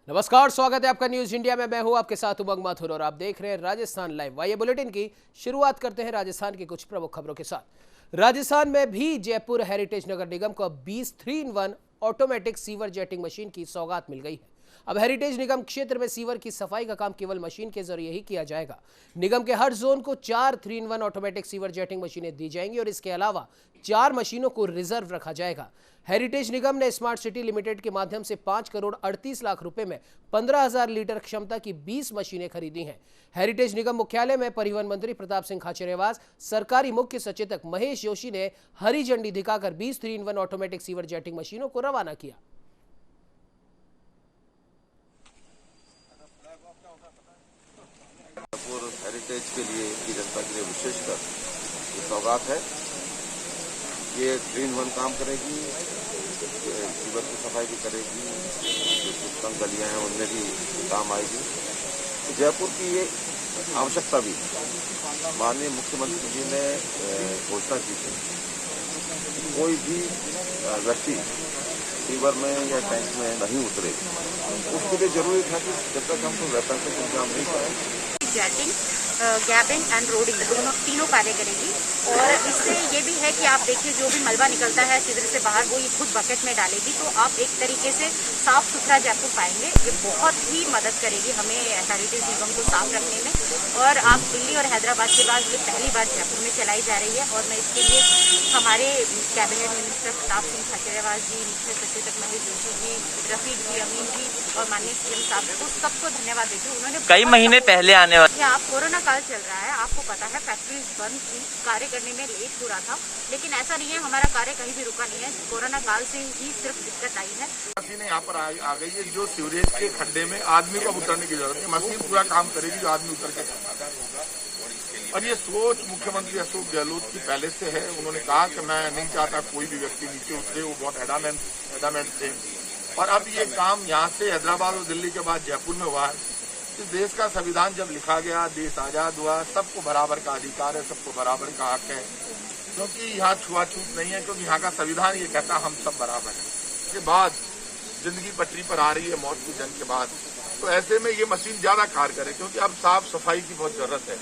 नमस्कार, स्वागत है आपका न्यूज इंडिया में। मैं हूं आपके साथ उमंग माथुर और आप देख रहे हैं राजस्थान लाइव। आइए बुलेटिन की शुरुआत करते हैं राजस्थान की कुछ प्रमुख खबरों के साथ। राजस्थान में भी जयपुर हेरिटेज नगर निगम को 20 3-in-1 automatic sewer jetting machine की सौगात मिल गई है। अब हेरिटेज निगम क्षेत्र में सीवर की सफाई का काम केवल मशीन के जरिए ही किया जाएगा। निगम के हर जोन को 4 3-in-1 ऑटोमेटिक सीवर जेटिंग मशीनें दी जाएंगी और इसके अलावा 4 मशीनों को रिजर्व रखा जाएगा। हेरिटेज निगम ने स्मार्ट सिटी लिमिटेड के माध्यम से 5 करोड़ 38 लाख रुपए में 15,000 लीटर क्षमता की 20 मशीनें खरीदी हैं। हेरिटेज निगम मुख्यालय में परिवहन मंत्री प्रताप सिंह खाचरियावास, सरकारी मुख्य सचेतक महेश जोशी ने हरी झंडी दिखाकर 20 3-in-1 ऑटोमेटिक सीवर जेटिंग मशीनों को रवाना किया। हेरिटेज के लिए की जनता के लिए विशेषकर ये सौगात है। ये 3-in-1 काम करेगी, सीवर की सफाई भी करेगी, जो कुछ तंग गलियां हैं उनमें भी काम आएगी। तो जयपुर की ये आवश्यकता भी माननीय मुख्यमंत्री जी ने घोषणा की थी। कोई भी व्यक्ति सीवर में या टैंक में नहीं उतरे, उसके लिए जरूरी था कि जब तक हमको वैकल्पिक इंतजाम नहीं करें, जेटिंग, गैबिंग एंड रोडिंग तीनों कार्य करेगी। और इससे ये भी है कि आप देखिए जो भी मलबा निकलता है सीवर से बाहर वो ये खुद बकेट में डालेगी, तो आप एक तरीके से साफ सुथरा जयपुर पाएंगे। ये बहुत ही मदद करेगी हमें हेरिटेज निगम को साफ रखने में। और आप दिल्ली और हैदराबाद के बाद ये पहली बार जयपुर में चलाई जा रही है और मैं इसके लिए हमारे कैबिनेट मिनिस्टर प्रताप सिंह खाचरियावास जी, मुख्य सचेतक महेश जोशी जी, रफीक जी, अमीन जी और माननीय सीएम साहब को सबको धन्यवाद देती हूँ। उन्होंने कई महीने पहले आने वाले आप कोरोना काल चल रहा है, आपको पता है फैक्ट्रीज बंद थी, कार्य करने में लेट हो रहा था, लेकिन ऐसा नहीं है, हमारा कार्य कहीं भी रुका नहीं है। कोरोना काल से ही सिर्फ दिक्कत आई है। मशीन यहाँ पर आ गई है जो सीवरेज के खड्डे में आदमी को उतरने की जरूरत है। मशीन पूरा काम करेगी जो आदमी उतर के करता है। और ये सोच मुख्यमंत्री अशोक गहलोत की पहले से है। उन्होंने कहा कि मैं नहीं चाहता कोई भी व्यक्ति नीचे उतरे, वो बहुत एडामेंट थे। और अब ये काम यहाँ से हैदराबाद और दिल्ली के बाद जयपुर में हुआ है। इस देश का संविधान जब लिखा गया, देश आजाद हुआ, सबको बराबर का अधिकार है, सबको बराबर का हक है, क्योंकि यहाँ छुआछूत नहीं है, क्योंकि यहाँ का संविधान ये कहता हम सब बराबर हैं। इसके बाद जिंदगी पटरी पर आ रही है मौत की जंग के बाद, तो ऐसे में ये मशीन ज्यादा कारगर है, क्योंकि अब साफ सफाई की बहुत जरूरत है।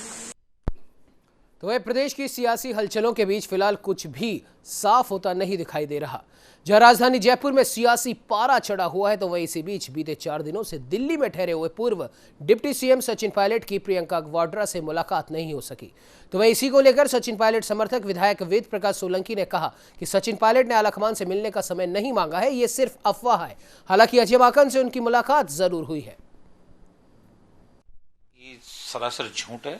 तो वह प्रदेश की सियासी हलचलों के बीच फिलहाल कुछ भी साफ होता नहीं दिखाई दे रहा। जहां राजधानी जयपुर में सियासी पारा चढ़ा हुआ है, तो वहीं इसी बीच बीते 4 दिनों से दिल्ली में ठहरे हुए पूर्व डिप्टी सीएम सचिन पायलट की प्रियंका वाड्रा से मुलाकात नहीं हो सकी। तो वहीं इसी को लेकर सचिन पायलट समर्थक विधायक वेद प्रकाश सोलंकी ने कहा कि सचिन पायलट ने आलाकमान से मिलने का समय नहीं मांगा है, ये सिर्फ अफवाह है। हालांकि अजय माकन से उनकी मुलाकात जरूर हुई है। ये सरासर झूठ है।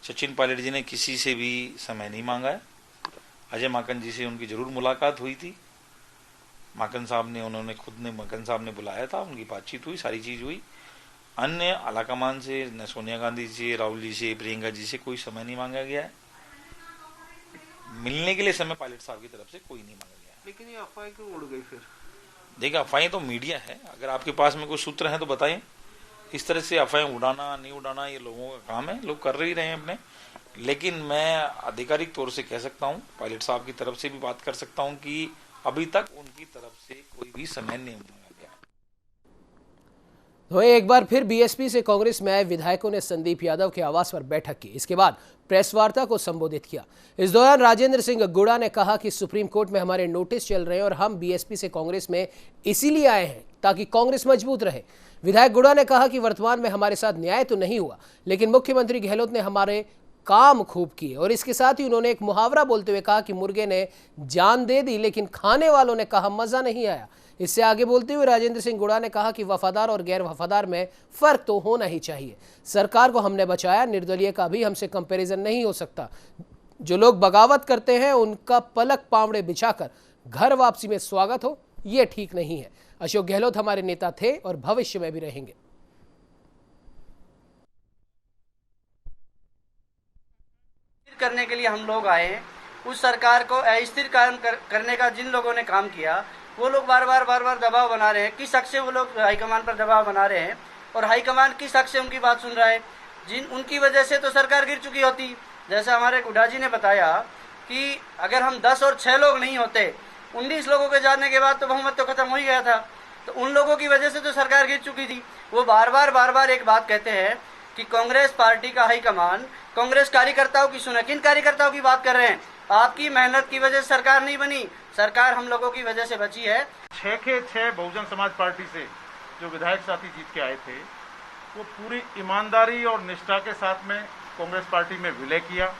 सचिन पायलट जी ने किसी से भी समय नहीं मांगा है। अजय माकन जी से उनकी जरूर मुलाकात हुई थी। माकन साहब ने बुलाया था, उनकी बातचीत हुई, सारी चीज हुई। अन्य आलाकमान से न सोनिया गांधी से, राहुल जी से, प्रियंका जी से कोई समय नहीं मांगा गया है। मिलने के लिए समय पायलट साहब की तरफ से कोई नहीं मांगा गया। लेकिन ये अफवाह क्यों उड़ गई फिर? देखिए, अफवाहें तो मीडिया है, अगर आपके पास में कोई सूत्र है तो बताएं। इस तरह से अफवाहें उड़ाना नहीं उड़ाना ये लोगों का काम है, लोग कर ही रहे हैं अपने। लेकिन मैं आधिकारिक तौर से कह सकता हूं, पायलट साहब की तरफ से भी बात कर सकता हूं कि अभी तक उनकी तरफ से कोई भी समय नहीं मांगा गया। तो एक बार फिर बीएसपी से कांग्रेस में आए विधायकों ने संदीप यादव के आवास पर बैठक की। इसके बाद प्रेस वार्ता को संबोधित किया। इस दौरान राजेंद्र सिंह गुड़ा ने कहा कि सुप्रीम कोर्ट में हमारे नोटिस चल रहे हैं और हम बीएसपी से कांग्रेस में इसीलिए आए हैं ताकि कांग्रेस मजबूत रहे। विधायक गुड़ा ने कहा कि वर्तमान में हमारे साथ न्याय तो नहीं हुआ, लेकिन मुख्यमंत्री गहलोत ने हमारे काम खूब किए। और इसके साथ ही उन्होंने एक मुहावरा बोलते हुए कहा कि मुर्गे ने जान दे दी लेकिन खाने वालों ने कहा मजा नहीं आया। इससे आगे बोलते हुए राजेंद्र सिंह गुड़ा ने कहा कि वफादार और गैर वफादार में फर्क तो होना ही चाहिए। सरकार को हमने बचाया, निर्दलीय का भी हमसे कंपैरिजन नहीं हो सकता। जो लोग बगावत करते हैं उनका पलक पावड़े बिछाकर घर वापसी में स्वागत हो, ये ठीक नहीं है। अशोक गहलोत हमारे नेता थे और भविष्य में भी रहेंगे। करने के लिए हम लोग आए हैं। उस सरकार को अस्थिर करने का जिन लोगों ने काम किया, वो लोग बार बार दबाव बना रहे हैं। किस हक से वो लोग हाईकमान पर दबाव बना रहे हैं और हाईकमान किस हक से उनकी बात सुन रहा है? उनकी वजह से तो सरकार गिर चुकी होती। जैसा हमारे गुड्डा जी ने बताया कि अगर हम 10 और 6 लोग नहीं होते, 19 लोगों के जाने के बाद तो बहुमत तो खत्म हो ही गया था। तो उन लोगों की वजह से तो सरकार गिर चुकी थी। वो बार बार एक बात कहते हैं कि कांग्रेस पार्टी का हाईकमान कांग्रेस कार्यकर्ताओं की सुने। किन कार्यकर्ताओं की बात कर रहे हैं? आपकी मेहनत की वजह से सरकार नहीं बनी, सरकार हम लोगों की वजह से बची है। 6 के 6 बहुजन समाज पार्टी से जो विधायक साथी जीत के आए थे, वो पूरी ईमानदारी और निष्ठा के साथ में कांग्रेस पार्टी में विलय किया।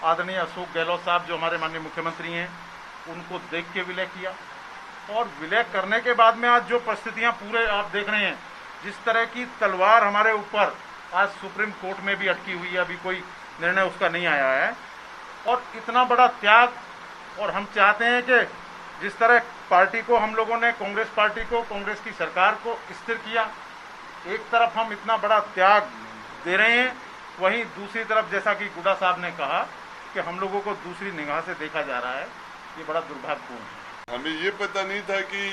आदरणीय अशोक गहलोत साहब जो हमारे माननीय मुख्यमंत्री हैं, उनको देख के विलय किया। और विलय करने के बाद में आज जो परिस्थितियां पूरे आप देख रहे हैं, जिस तरह की तलवार हमारे ऊपर आज सुप्रीम कोर्ट में भी अटकी हुई है, अभी कोई निर्णय उसका नहीं आया है। और इतना बड़ा त्याग, और हम चाहते हैं कि जिस तरह पार्टी को हम लोगों ने, कांग्रेस पार्टी को, कांग्रेस की सरकार को स्थिर किया, एक तरफ हम इतना बड़ा त्याग दे रहे हैं, वहीं दूसरी तरफ जैसा कि गुड्डा साहब ने कहा कि हम लोगों को दूसरी निगाह से देखा जा रहा है। ये बड़ा दुर्भाग्यपूर्ण है। हमें ये पता नहीं था कि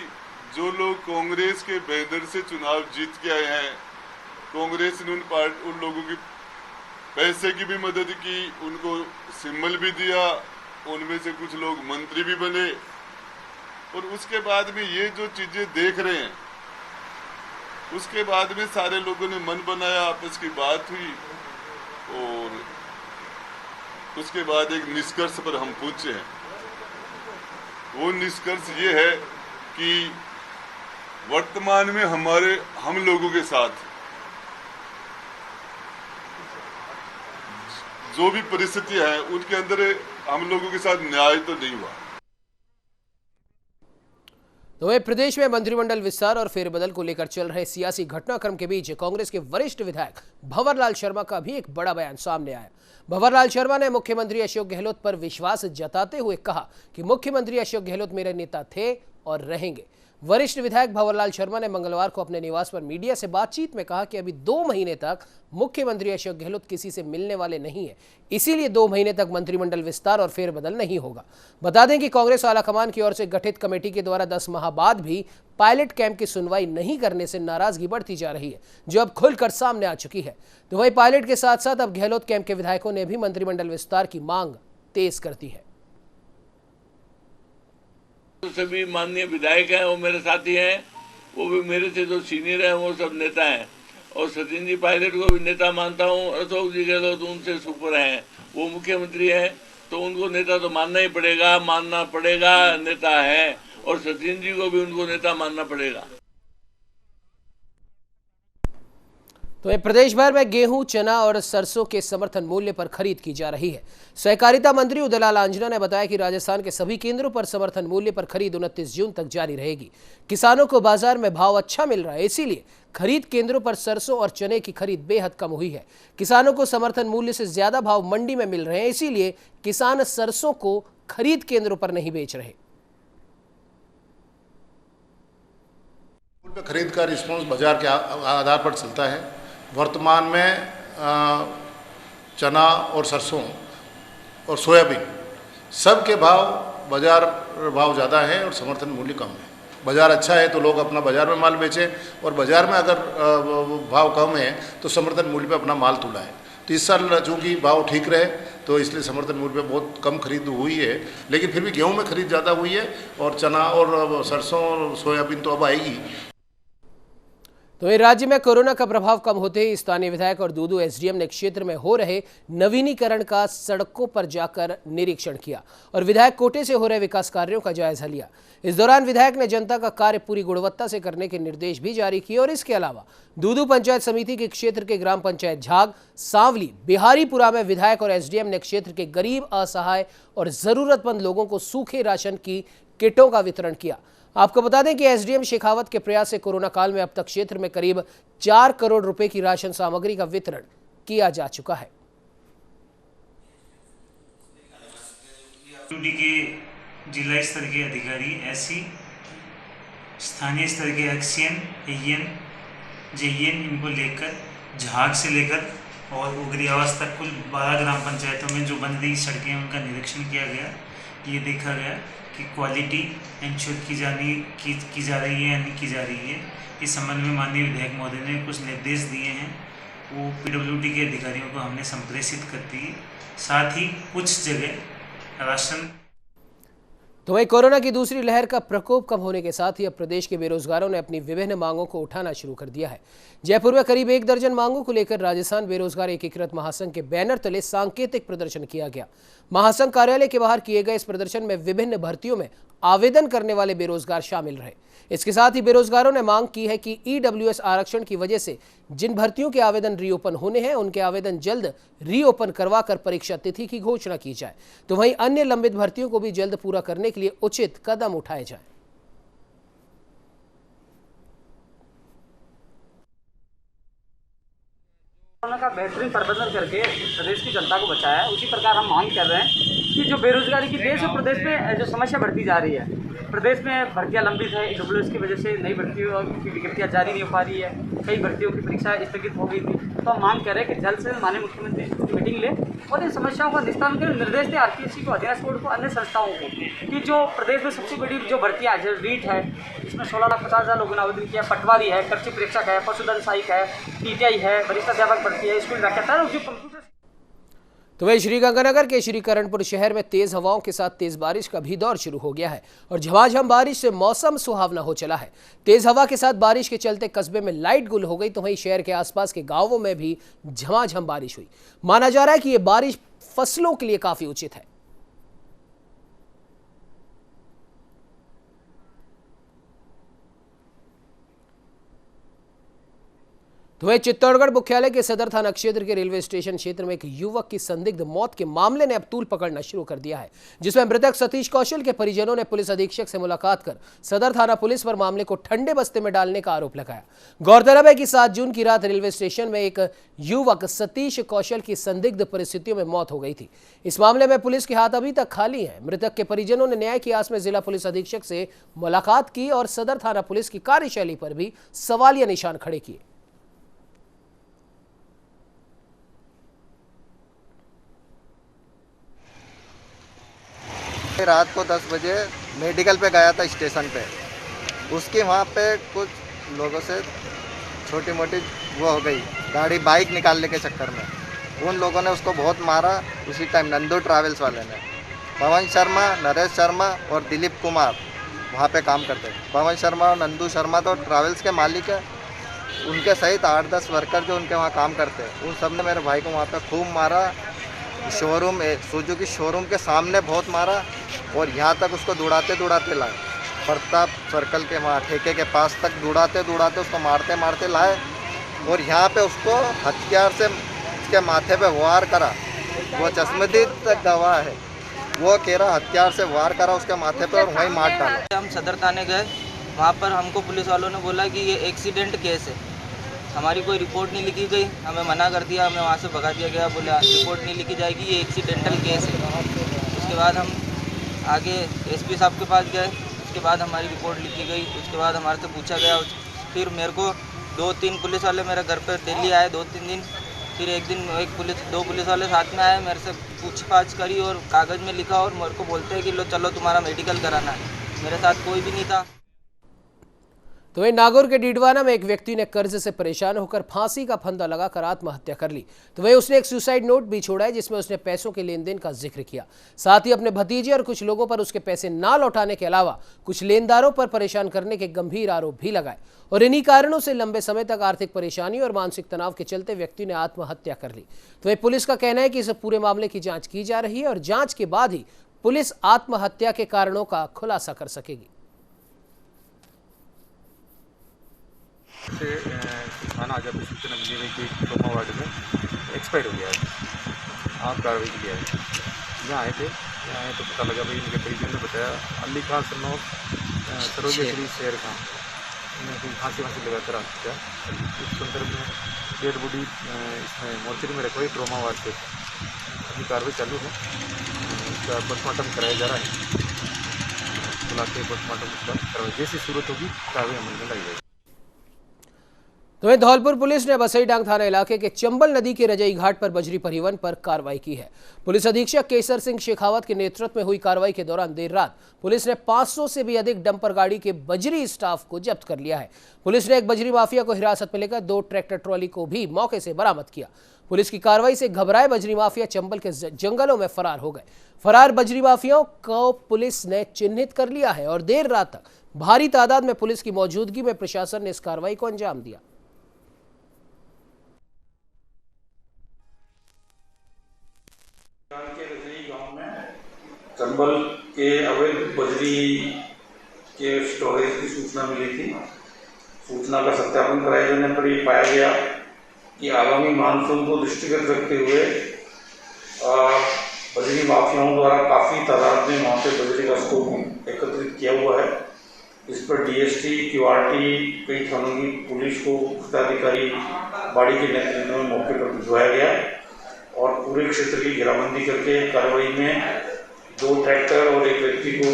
जो लोग कांग्रेस के बैनर से चुनाव जीत के आए हैं, कांग्रेस ने उन लोगों की पैसे की भी मदद की, उनको सिंबल भी दिया, उनमें से कुछ लोग मंत्री भी बने। और उसके बाद में ये जो चीजें देख रहे हैं, उसके बाद में सारे लोगों ने मन बनाया, आपस की बात हुई और उसके बाद एक निष्कर्ष पर हम पहुंचे हैं। वो निष्कर्ष ये है कि वर्तमान में हम लोगों के साथ जो भी परिस्थितियां हैं, उनके अंदर हम लोगों के साथ न्याय तो नहीं हुआ। तो वहीं प्रदेश में मंत्रिमंडल विस्तार और फेरबदल को लेकर चल रहे सियासी घटनाक्रम के बीच कांग्रेस के वरिष्ठ विधायक भंवरलाल शर्मा का भी एक बड़ा बयान सामने आया। भंवरलाल शर्मा ने मुख्यमंत्री अशोक गहलोत पर विश्वास जताते हुए कहा कि मुख्यमंत्री अशोक गहलोत मेरे नेता थे और रहेंगे। वरिष्ठ विधायक भंवरलाल शर्मा ने मंगलवार को अपने निवास पर मीडिया से बातचीत में कहा कि अभी 2 महीने तक मुख्यमंत्री अशोक गहलोत किसी से मिलने वाले नहीं है, इसीलिए 2 महीने तक मंत्रिमंडल विस्तार और फेरबदल नहीं होगा। बता दें कि कांग्रेस आलाकमान की ओर से गठित कमेटी के द्वारा 10 माह बाद भी पायलट कैंप की सुनवाई नहीं करने से नाराजगी बढ़ती जा रही है, जो अब खुलकर सामने आ चुकी है। तो वही पायलट के साथ साथ अब गहलोत कैंप के विधायकों ने भी मंत्रिमंडल विस्तार की मांग तेज कर दी है। तो सभी माननीय विधायक हैं, वो मेरे साथी हैं, वो भी मेरे से जो सीनियर हैं, वो सब नेता हैं। और सचिन जी पायलट को भी नेता मानता हूँ। अशोक जी गहलोत उनसे सुपर हैं, वो मुख्यमंत्री हैं, तो उनको नेता तो मानना ही पड़ेगा, मानना पड़ेगा, नेता है। और सचिन जी को भी उनको नेता मानना पड़ेगा। तो प्रदेश भर में गेहूं, चना और सरसों के समर्थन मूल्य पर खरीद की जा रही है। सहकारिता मंत्री उदयलाल आंजना ने बताया कि राजस्थान के सभी केंद्रों पर समर्थन मूल्य पर खरीद 29 जून तक जारी रहेगी। किसानों को बाजार में भाव अच्छा मिल रहा है, इसीलिए खरीद केंद्रों पर सरसों और चने की खरीद बेहद कम हुई है। किसानों को समर्थन मूल्य से ज्यादा भाव मंडी में मिल रहे हैं, इसीलिए किसान सरसों को खरीद केंद्रों पर नहीं बेच रहे। खरीद का रिस्पॉन्स बाजार के आधार पर चलता है। वर्तमान में चना और सरसों और सोयाबीन सब के भाव, बाजार भाव ज़्यादा है और समर्थन मूल्य कम है। बाजार अच्छा है तो लोग अपना बाजार में माल बेचें, और बाजार में अगर भाव कम है तो समर्थन मूल्य पे अपना माल तुलाएं। तो इस साल चूँकि भाव ठीक रहे तो इसलिए समर्थन मूल्य पे बहुत कम खरीद हुई है, लेकिन फिर भी गेहूं में खरीद ज़्यादा हुई है और चना और सरसों और सोयाबीन तो अब आएगी। तो राज्य में कोरोना का प्रभाव कम होते ही स्थानीय विधायक और दूदू एसडीएम ने क्षेत्र में हो रहे नवीनीकरण का सड़कों पर जाकर निरीक्षण किया और विधायक कोटे से हो रहे विकास कार्यों का जायजा लिया। इस दौरान विधायक ने जनता का कार्य पूरी गुणवत्ता से करने के निर्देश भी जारी किए और इसके अलावा दूदू पंचायत समिति के क्षेत्र के ग्राम पंचायत झाग, सांवली, बिहारीपुरा में विधायक और एसडीएम ने क्षेत्र के गरीब, असहाय और जरूरतमंद लोगों को सूखे राशन की किटों का वितरण किया। आपको बता दें कि एसडीएम शेखावत के प्रयास से कोरोना काल में अब तक क्षेत्र में करीब 4 करोड़ रुपए की राशन सामग्री का वितरण किया जा चुका है। ड्यूटी के जिला स्तर के अधिकारी, एससी, स्थानीय स्तर के एक्सएन, एएन, जेईएन, इनको लेकर झाग से लेकर और उगरी आवास तक कुल 12 ग्राम पंचायतों में जो बन रही सड़कें उनका निरीक्षण किया गया। ये देखा गया कि क्वालिटी इंश्योर की जा रही है या नहीं की जा रही है। इस संबंध में माननीय विधायक महोदय ने कुछ निर्देश दिए हैं, वो पीडब्ल्यूडी के अधिकारियों को हमने संप्रेषित कर दिए। साथ ही कुछ जगह राशन तो वहीं कोरोना की दूसरी लहर का प्रकोप कम होने के साथ ही अब प्रदेश के बेरोजगारों ने अपनी विभिन्न मांगों को उठाना शुरू कर दिया है। जयपुर में करीब 1 दर्जन मांगों को लेकर राजस्थान बेरोजगार एकीकृत महासंघ के बैनर तले सांकेतिक प्रदर्शन किया गया। महासंघ कार्यालय के बाहर किए गए इस प्रदर्शन में विभिन्न भर्तियों में आवेदन करने वाले बेरोजगार शामिल रहे। इसके साथ ही बेरोजगारों ने मांग की है कि ईडब्ल्यूएस आरक्षण की वजह से जिन भर्तियों के आवेदन रीओपन होने हैं उनके आवेदन जल्द रीओपन करवाकर परीक्षा तिथि की घोषणा की जाए, तो वहीं अन्य लंबित भर्तियों को भी जल्द पूरा करने के लिए उचित कदम उठाए जाएं। कोरोना का बेहतरीन प्रबंधन करके प्रदेश की जनता को बचाया है। उसी प्रकार हम मांग कर रहे हैं कि जो बेरोजगारी की देश और प्रदेश में जो समस्या बढ़ती जा रही है, प्रदेश में भर्तियां लंबित है, ईडब्ल्यूएस की वजह से नई भर्तियों की विज्ञप्तियां जारी नहीं हो पा रही है, कई भर्तियों की परीक्षा स्थगित हो गई थी। तो हम मांग कर रहे हैं कि जल्द से माननीय मुख्यमंत्री की मीटिंग ले और इन समस्याओं का निस्तारण के निर्देश दें आरपीएससी को, अध्ययन बोर्ड को, अन्य संस्थाओं को कि जो प्रदेश में सबसे बड़ी जो भर्तियाँ है, जैसे रीट है, इसमें 16,50,000 लोगों ने आवेदन किया, पटवारी है, कृषि प्रेक्षक है, पशुधन सहायक है, टीटीआई है, वरिष्ठ अध्यापक भर्ती है, स्कूल व्याख्याता है, जो कंप्यूटर। तो वहीं श्रीगंगानगर के श्रीकरणपुर शहर में तेज हवाओं के साथ तेज बारिश का भी दौर शुरू हो गया है और झमाझम बारिश से मौसम सुहावना हो चला है। तेज हवा के साथ बारिश के चलते कस्बे में लाइट गुल हो गई, तो वहीं शहर के आसपास के गांवों में भी झमाझम बारिश हुई। माना जा रहा है कि यह बारिश फसलों के लिए काफी उचित है। तो वहीं चित्तौड़गढ़ मुख्यालय के सदर थाना क्षेत्र के रेलवे स्टेशन क्षेत्र में एक युवक की संदिग्ध मौत के मामले ने अब तूल पकड़ना शुरू कर दिया है, जिसमें मृतक सतीश कौशल के परिजनों ने पुलिस अधीक्षक से मुलाकात कर सदर थाना पुलिस पर मामले को ठंडे बस्ते में डालने का आरोप लगाया। गौरतलब है कि 7 जून की रात रेलवे स्टेशन में एक युवक सतीश कौशल की संदिग्ध परिस्थितियों में मौत हो गई थी। इस मामले में पुलिस के हाथ अभी तक खाली है। मृतक के परिजनों ने न्याय की आस में जिला पुलिस अधीक्षक से मुलाकात की और सदर थाना पुलिस की कार्यशैली पर भी सवालिया निशान खड़े किए। रात को 10 बजे मेडिकल पे गया था स्टेशन पे, उसके वहाँ पे कुछ लोगों से छोटी मोटी वो हो गई, गाड़ी बाइक निकालने के चक्कर में उन लोगों ने उसको बहुत मारा। उसी टाइम नंदू ट्रैवल्स वाले ने, पवन शर्मा, नरेश शर्मा और दिलीप कुमार वहाँ पे काम करते हैं। पवन शर्मा और नंदू शर्मा तो ट्रैवल्स के मालिक है, उनके सहित 8-10 वर्कर जो उनके वहाँ काम करते हैं, उन सब ने मेरे भाई को वहाँ पे खूब मारा। शोरूम सुजुकी शोरूम के सामने बहुत मारा और यहाँ तक उसको दौड़ाते लाए, प्रताप सर्कल के वहाँ ठेके के पास तक दौड़ाते उसको मारते लाए और यहाँ पे उसको हथियार से उसके माथे पे वार करा। वो चश्मदीद गवाह है, वो कह रहा हथियार से वार करा उसके माथे पे और वहीं मार डाला। हम सदर थाने गए, वहाँ पर हमको पुलिस वालों ने बोला कि ये एक्सीडेंट केस है, हमारी कोई रिपोर्ट नहीं लिखी गई। हमें मना कर दिया, हमें वहाँ से भगा दिया गया, बोले रिपोर्ट नहीं लिखी जाएगी, ये एक्सीडेंटल केस है। उसके बाद हम आगे एसपी साहब के पास गए, उसके बाद हमारी रिपोर्ट लिखी गई। उसके बाद हमारे से पूछा गया, फिर मेरे को 2-3 पुलिस वाले मेरे घर पर दिल्ली आए 2-3 दिन। फिर एक दिन 2 पुलिस वाले साथ में आए, मेरे से पूछताछ करी और कागज़ में लिखा और मेरे को बोलते हैं कि लो चलो तुम्हारा मेडिकल कराना है। मेरे साथ कोई भी नहीं था। तो वहीं नागौर के डीडवाना में एक व्यक्ति ने कर्ज से परेशान होकर फांसी का फंदा लगाकर आत्महत्या कर ली। तो वहीं उसने एक सुसाइड नोट भी छोड़ा है, जिसमें उसने पैसों के लेन देन का जिक्र किया, साथ ही अपने भतीजे और कुछ लोगों पर उसके पैसे ना लौटाने के अलावा कुछ लेनदारों पर परेशान करने के गंभीर आरोप भी लगाए। और इन्हीं कारणों से लंबे समय तक आर्थिक परेशानी और मानसिक तनाव के चलते व्यक्ति ने आत्महत्या कर ली। तो वहीं पुलिस का कहना है कि इस पूरे मामले की जाँच की जा रही है और जाँच के बाद ही पुलिस आत्महत्या के कारणों का खुलासा कर सकेगी। से थाना जब सूचना मिली गई कि ट्रोमा वार्ड में एक्सपायर हो गया है, आप कार्रवाई के लिए आए। यहाँ आए तो पता लगा भाई इनके परिजन ने बताया अली खान सन्नो सरोजेश्वरी शेर खान, इन्हें फांसी लगा कर हत्या। इस संदर्भ में डेड बॉडी इसमें मोर्चरी में रखवाई ट्रोमा वार्ड से। अभी कार्रवाई चालू है, उसका पोस्टमार्टम कराया जा रहा है। बुला के पोस्टमार्टम उसका कार्रवाई जैसी सूरत होगी कार्रवाई अमल में लाई जाएगी। तो वहीं धौलपुर पुलिस ने बसईडांग थाना इलाके के चंबल नदी के रजई घाट पर बजरी परिवहन पर कार्रवाई की है। पुलिस अधीक्षक केसर सिंह शेखावत के नेतृत्व में हुई कार्रवाई के दौरान देर रात पुलिस ने 500 से भी अधिक डंपर गाड़ी के बजरी स्टाफ को जब्त कर लिया है। पुलिस ने एक बजरी माफिया को हिरासत में लेकर 2 ट्रैक्टर ट्रॉली को भी मौके से बरामद किया। पुलिस की कार्रवाई से घबराए बजरी माफिया चंबल के जंगलों में फरार हो गए। फरार बजरी माफियाओं को पुलिस ने चिन्हित कर लिया है और देर रात तक भारी तादाद में पुलिस की मौजूदगी में प्रशासन ने इस कार्रवाई को अंजाम दिया। चंबल के अवैध बजरी के स्टोरेज की सूचना मिली थी। सूचना का सत्यापन कराए जाने पर यह पाया गया कि आगामी मानसून को दृष्टिगत रखते हुए बजरी माफियाओं द्वारा काफ़ी तादाद में वहाँ पे बजरी का स्टॉक एकत्रित किया हुआ है। इस पर डीएसटी, क्यूआरटी, कई थानों की पुलिस को पदाधिकारी बाड़ी के नेतृत्व में मौके पर भिजवाया गया और पूरे क्षेत्र की घेराबंदी करके कार्रवाई में 2 ट्रैक्टर और एक व्यक्ति को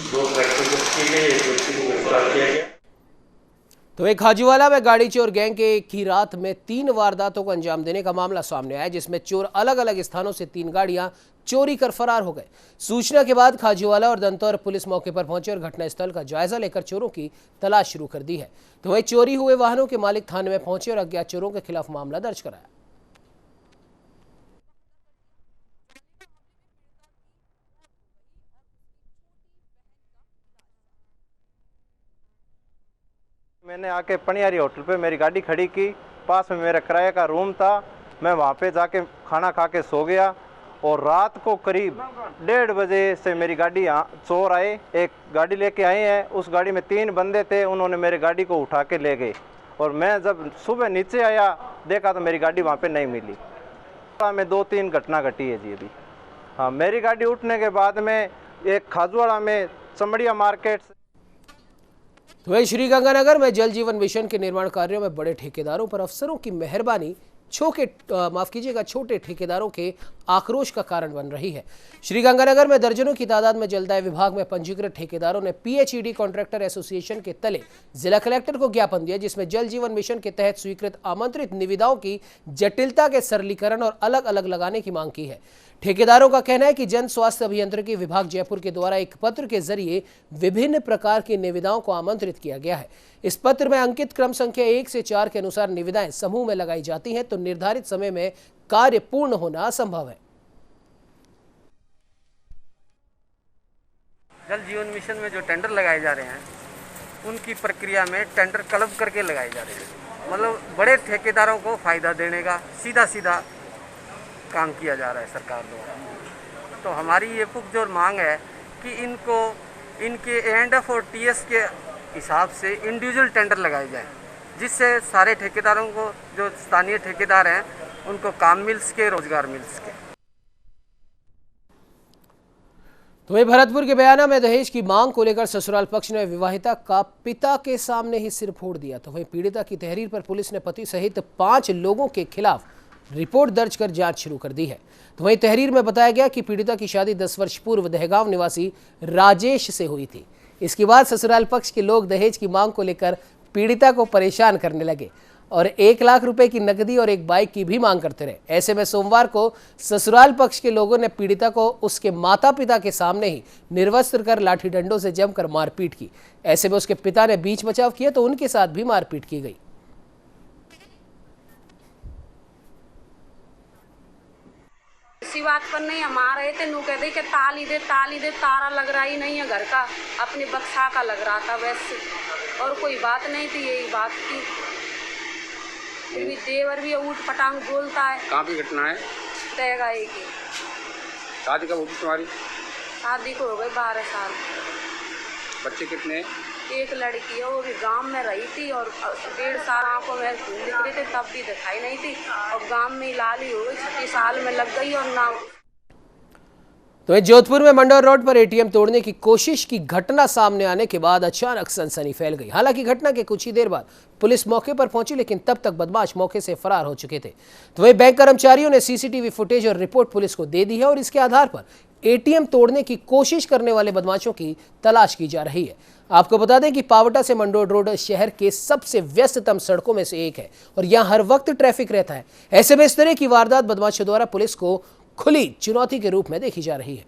2 ट्रैक्टर जब्त किए गए, एक व्यक्ति को गिरफ्तार किया गया। तो एक खाजूवाला में गाड़ी चोर गैंग के एक ही रात में 3 वारदातों को अंजाम देने का मामला सामने आया, जिसमें चोर अलग अलग स्थानों से 3 गाड़ियां चोरी कर फरार हो गए। सूचना के बाद खाजूवाला और दंतौर पुलिस मौके पर पहुंचे और घटनास्थल का जायजा लेकर चोरों की तलाश शुरू कर दी है। तो वही चोरी हुए वाहनों के मालिक थाने में पहुंचे और अज्ञात चोरों के खिलाफ मामला दर्ज कराया। मैंने आके पनियारी होटल पे मेरी गाड़ी खड़ी की, पास में मेरा किराए का रूम था। मैं वहाँ पे जाके खाना खा के सो गया और रात को करीब 1:30 बजे से मेरी गाड़ी चोर आए, एक गाड़ी लेके आए हैं। उस गाड़ी में 3 बंदे थे, उन्होंने मेरी गाड़ी को उठा के ले गए और मैं जब सुबह नीचे आया देखा तो मेरी गाड़ी वहाँ पे नहीं मिली। में 2-3 घटना घटी है जी अभी। हाँ, मेरी गाड़ी उठने के बाद में एक खाजूवाड़ा में चमड़िया मार्केट। तो वही श्रीगंगानगर में जल जीवन मिशन के निर्माण कार्यों में बड़े ठेकेदारों पर अफसरों की मेहरबानी छोटे ठेकेदारों के आक्रोश का कारण बन रही है। श्रीगंगानगर में दर्जनों की तादाद में जलदाय विभाग में पंजीकृत ठेकेदारों ने पीएचईडी कॉन्ट्रैक्टर एसोसिएशन के तले जिला कलेक्टर को ज्ञापन दिया, जिसमें जल जीवन मिशन के तहत स्वीकृत आमंत्रित निविदाओं की जटिलता के सरलीकरण और अलग अलग लगाने की मांग की है। ठेकेदारों का कहना है कि जन स्वास्थ्य अभियंत्रिकी विभाग जयपुर के द्वारा एक पत्र के जरिए विभिन्न प्रकार की निविदाओं को आमंत्रित किया गया है। इस पत्र में अंकित क्रम संख्या 1 से 4 के अनुसार निविदाएं समूह में लगाई जाती हैं तो निर्धारित समय में कार्य पूर्ण होना असंभव है। जल जीवन मिशन में जो टेंडर लगाए जा रहे हैं उनकी प्रक्रिया में टेंडर क्लब करके लगाए जा रहे हैं, मतलब बड़े ठेकेदारों को फायदा देने का सीधा काम किया जा रहा है सरकार द्वारा। तो हमारी ये पुख्ता मांग है कि इनको इनके एएनएफ और टीएस के हिसाब से इंडिविजुअल टेंडर लगाए जाएं, जिससे सारे ठेकेदारों को, जो स्थानीय ठेकेदार हैं, उनको काम मिल सके, रोजगार मिल सके। तो वही भरतपुर के बयाना में दहेज की मांग को लेकर ससुराल पक्ष ने विवाहिता का पिता के सामने ही सिर फोड़ दिया। तो वही पीड़िता की तहरीर पर पुलिस ने पति सहित 5 लोगों के खिलाफ रिपोर्ट दर्ज कर जांच शुरू कर दी है। तो वहीं तहरीर में बताया गया कि पीड़िता की शादी 10 वर्ष पूर्व दहगांव निवासी राजेश से हुई थी। इसके बाद ससुराल पक्ष के लोग दहेज की मांग को लेकर पीड़िता को परेशान करने लगे और 1 लाख रुपए की नकदी और एक बाइक की भी मांग करते रहे। ऐसे में सोमवार को ससुराल पक्ष के लोगों ने पीड़िता को उसके माता पिता के सामने ही निर्वस्त्र कर लाठी डंडों से जमकर मारपीट की। ऐसे में उसके पिता ने बीच बचाव किया तो उनके साथ भी मारपीट की गई। इसी बात पर नहीं हम आ रहे थे, नू कहते कि ताली दे तारा लग रहा ही नहीं है घर का, अपने बक्सा का लग रहा था वैसे, और कोई बात नहीं थी, यही बात थी। फिर भी देवर भी ऊट पटांग बोलता है। कहाँ की घटना है? दहगाई की। शादी कब होगी तुम्हारी? शादी को हो गए 12 साल। बच्चे कितने? एक लड़की है, वो भी गांव में रही थी और 1.5 साल आंखों में दिख रहे थे, तब भी दिखाई नहीं थी और गांव में लाली हो गई, 36 साल में लग गई और ना। तो जोधपुर में मंडौर रोड पर एटीएम तोड़ने की कोशिश की घटना सामने आने के बाद अचानक सनसनी फैल गई। हालांकि घटना के कुछ ही देर बाद पुलिस मौके पर पहुंची, लेकिन तब तक बदमाश मौके से फरार हो चुके थे। तो वही बैंक कर्मचारियों ने सीसीटीवी फुटेज और रिपोर्ट पुलिस को दे दी है और इसके आधार पर एटीएम तोड़ने की कोशिश करने वाले बदमाशों की तलाश की जा रही है। आपको बता दें कि पावटा से मंडौर रोड शहर के सबसे व्यस्ततम सड़कों में से एक है और यहां हर वक्त ट्रैफिक रहता है। ऐसे में इस तरह की वारदात बदमाशों द्वारा पुलिस को खुली चुनौती के रूप में देखी जा रही है।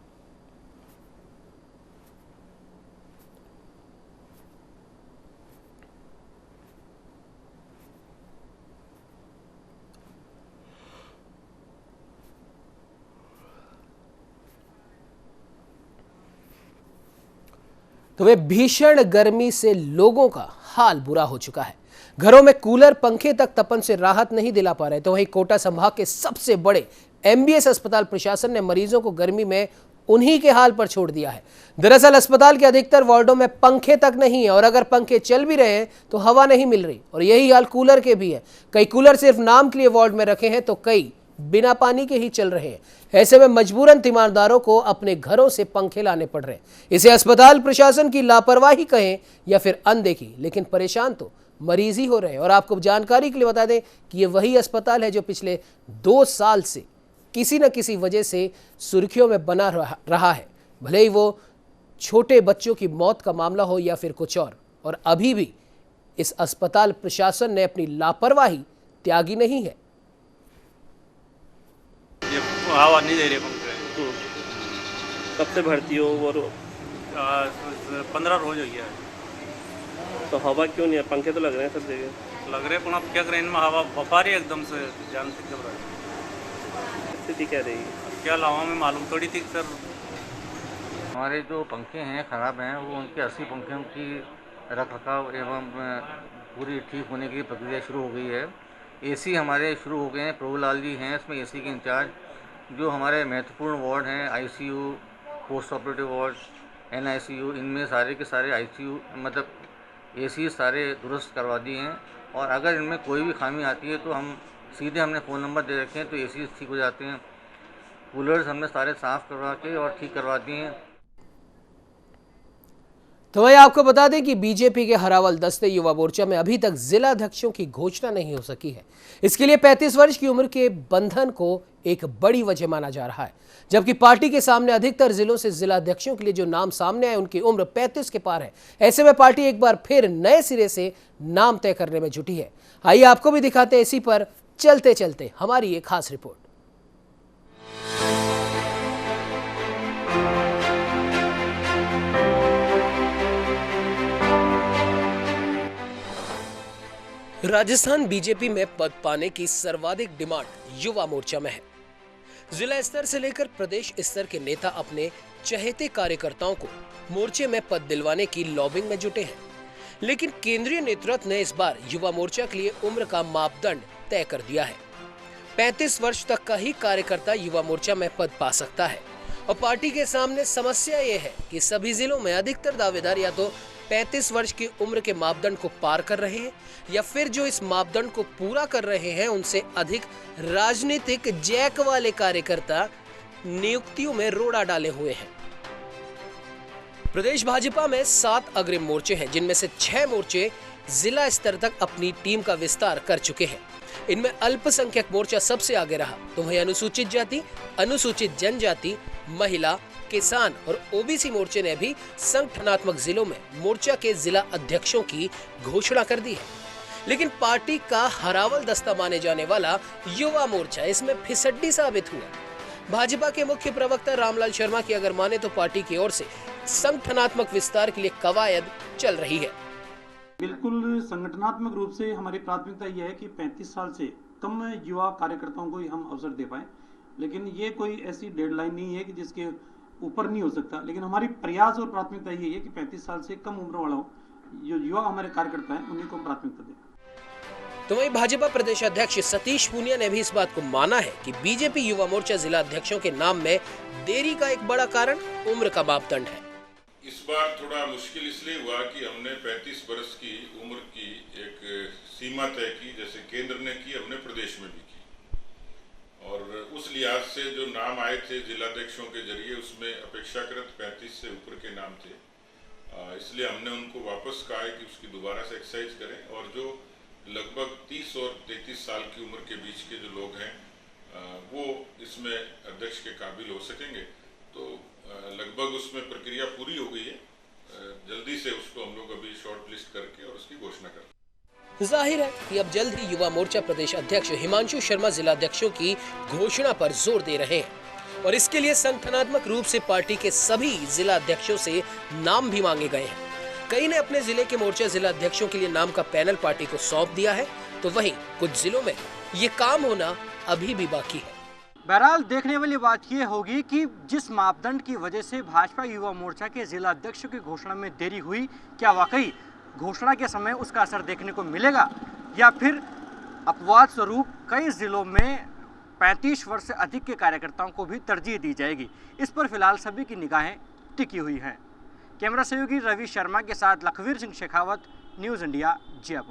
तो वे भीषण गर्मी से लोगों का हाल बुरा हो चुका है। घरों में कूलर पंखे तक तपन से राहत नहीं दिला पा रहे। तो वहीं कोटा संभाग के सबसे बड़े MBS अस्पताल प्रशासन ने मरीजों को गर्मी में उन्हीं के हाल पर छोड़ दिया है। दरअसल अस्पताल के अधिकतर वार्डों में पंखे तक नहीं है और अगर पंखे चल भी रहे हैं तो हवा नहीं मिल रही और यही हाल कूलर के भी है। कई कूलर सिर्फ नाम के लिए वार्ड में रखे हैं तो कई बिना पानी के ही चल रहे हैं। ऐसे में मजबूरन तीमारदारों को अपने घरों से पंखे लाने पड़ रहे हैं। इसे अस्पताल प्रशासन की लापरवाही कहें या फिर अनदेखी, लेकिन परेशान तो मरीज ही हो रहे हैं। और आपको जानकारी के लिए बता दें कि ये वही अस्पताल है जो पिछले 2 साल से किसी न किसी वजह से सुर्खियों में बना रहा है, भले ही वो छोटे बच्चों की मौत का मामला हो या फिर कुछ और अभी भी इस अस्पताल प्रशासन ने अपनी लापरवाही त्यागी नहीं है। ये हवा नहीं दे रहे पंखे। कब से भर्ती हो? और 15 रोज हो गया। तो हवा क्यों नहीं है? पंखे तो लग रहे हैं सब जगह। लग रहे हैं क्या करें, इनमें हवा बफा रही है एकदम से, जान से घबरा रही। स्थिति क्या रही? क्या लावा में मालूम थोड़ी थी सर। हमारे जो पंखे हैं ख़राब हैं, वो उनके 80 पंखों की रख रखाव एवं पूरी ठीक होने की प्रक्रिया शुरू हो गई है। AC हमारे शुरू हो गए हैं। प्रभुलाल जी हैं इसमें AC के इंचार्ज। जो हमारे महत्वपूर्ण वार्ड हैं ICU, post operative ward, NICU, इनमें सारे के सारे ICU मतलब AC सारे दुरुस्त करवा दिए हैं। और अगर इनमें कोई भी खामी आती है तो हमने फ़ोन नंबर दे रखे हैं तो AC ठीक हो जाते हैं। कूलर्स हमने सारे साफ़ करवा के और ठीक करवा दिए हैं। तो वही आपको बता दें कि बीजेपी के हरावल दस्ते युवा मोर्चा में अभी तक जिला अध्यक्षों की घोषणा नहीं हो सकी है। इसके लिए 35 वर्ष की उम्र के बंधन को एक बड़ी वजह माना जा रहा है, जबकि पार्टी के सामने अधिकतर जिलों से जिला अध्यक्षों के लिए जो नाम सामने आए उनकी उम्र 35 के पार है। ऐसे में पार्टी एक बार फिर नए सिरे से नाम तय करने में जुटी है। आइए आपको भी दिखाते हैं इसी पर चलते चलते हमारी एक खास रिपोर्ट। राजस्थान बीजेपी में पद पाने की सर्वाधिक डिमांड युवा मोर्चा में है। जिला स्तर से लेकर प्रदेश स्तर के नेता अपने चहेते कार्यकर्ताओं को मोर्चे में पद दिलवाने की लॉबिंग में जुटे हैं, लेकिन केंद्रीय नेतृत्व ने इस बार युवा मोर्चा के लिए उम्र का मापदंड तय कर दिया है। 35 वर्ष तक का ही कार्यकर्ता युवा मोर्चा में पद पा सकता है और पार्टी के सामने समस्या ये है कि सभी जिलों में अधिकतर दावेदार या तो 35 वर्ष की उम्र के मापदंड को पार कर रहे हैं या फिर जो इस मापदंड को पूरा कर रहे हैं उनसे अधिक राजनीतिक जैक वाले कार्यकर्ता नियुक्तियों में रोड़ा डाले हुए हैं। प्रदेश भाजपा में 7 अग्रिम मोर्चे हैं, जिनमें से 6 मोर्चे जिला स्तर तक अपनी टीम का विस्तार कर चुके हैं। इनमें अल्पसंख्यक मोर्चा सबसे आगे रहा, तो वहीं अनुसूचित जाति, अनुसूचित जनजाति, महिला, किसान और OBC मोर्चे ने भी संगठनात्मक जिलों में मोर्चा के जिला अध्यक्षों की घोषणा कर दी है। लेकिन पार्टी का हरावल दस्ता माने जाने वाला युवा मोर्चा इसमें फिसड्डी साबित हुआ। भाजपा के मुख्य प्रवक्ता रामलाल शर्मा की अगर माने तो पार्टी की ओर से संगठनात्मक विस्तार के लिए कवायद चल रही है। बिल्कुल संगठनात्मक रूप से हमारी प्राथमिकता यह है कि 35 साल से कम युवा कार्यकर्ताओं को ही हम अवसर दे पाएं, लेकिन ये कोई ऐसी डेडलाइन नहीं है कि जिसके ऊपर नहीं हो सकता। लेकिन हमारी प्रयास और प्राथमिकता ये है कि 35 साल से कम उम्र वाला हो, जो युवा हमारे कार्यकर्ता हैं उन्हीं को प्राथमिकता दें। तो वहीं भाजपा प्रदेश अध्यक्ष सतीश पूनिया ने भी इस बात को माना है कि बीजेपी युवा मोर्चा जिला अध्यक्षों के नाम में देरी का एक बड़ा कारण उम्र का मापदंड है। इस बार थोड़ा मुश्किल इसलिए हुआ कि हमने 35 वर्ष की उम्र की एक सीमा तय की, जैसे केंद्र ने की, हमने प्रदेश में भी की। और उस लिहाज से जो नाम आए थे जिलाध्यक्षों के जरिए उसमें अपेक्षाकृत 35 से ऊपर के नाम थे, इसलिए हमने उनको वापस कहा है कि उसकी दोबारा से एक्सरसाइज करें और जो लगभग 30 और 33 साल की उम्र के बीच के जो लोग हैं वो इसमें अध्यक्ष के काबिल हो सकेंगे। तो लगभग उसमें प्रक्रिया पूरी हो गई है, जल्दी से उसको हम लोग अभी शॉर्ट लिस्ट करके और उसकी घोषणा करते हैं। जाहिर है कि अब जल्द ही युवा मोर्चा प्रदेश अध्यक्ष हिमांशु शर्मा जिला अध्यक्षों की घोषणा पर जोर दे रहे हैं और इसके लिए संगठनात्मक रूप से पार्टी के सभी जिला अध्यक्षों से नाम भी मांगे गए हैं। कई ने अपने जिले के मोर्चा जिला अध्यक्षों के लिए नाम का पैनल पार्टी को सौंप दिया है, तो वहीं कुछ जिलों में ये काम होना अभी भी बाकी है। बहरहाल देखने वाली बात यह होगी कि जिस मापदंड की वजह से भाजपा युवा मोर्चा के जिला अध्यक्ष की घोषणा में देरी हुई, क्या वाकई घोषणा के समय उसका असर देखने को मिलेगा या फिर अपवाद स्वरूप कई जिलों में 35 वर्ष से अधिक के कार्यकर्ताओं को भी तरजीह दी जाएगी। इस पर फिलहाल सभी की निगाहें टिकी हुई हैं। कैमरा सहयोगी रवि शर्मा के साथ लखवीर सिंह शेखावत, न्यूज़ इंडिया, जयपुर।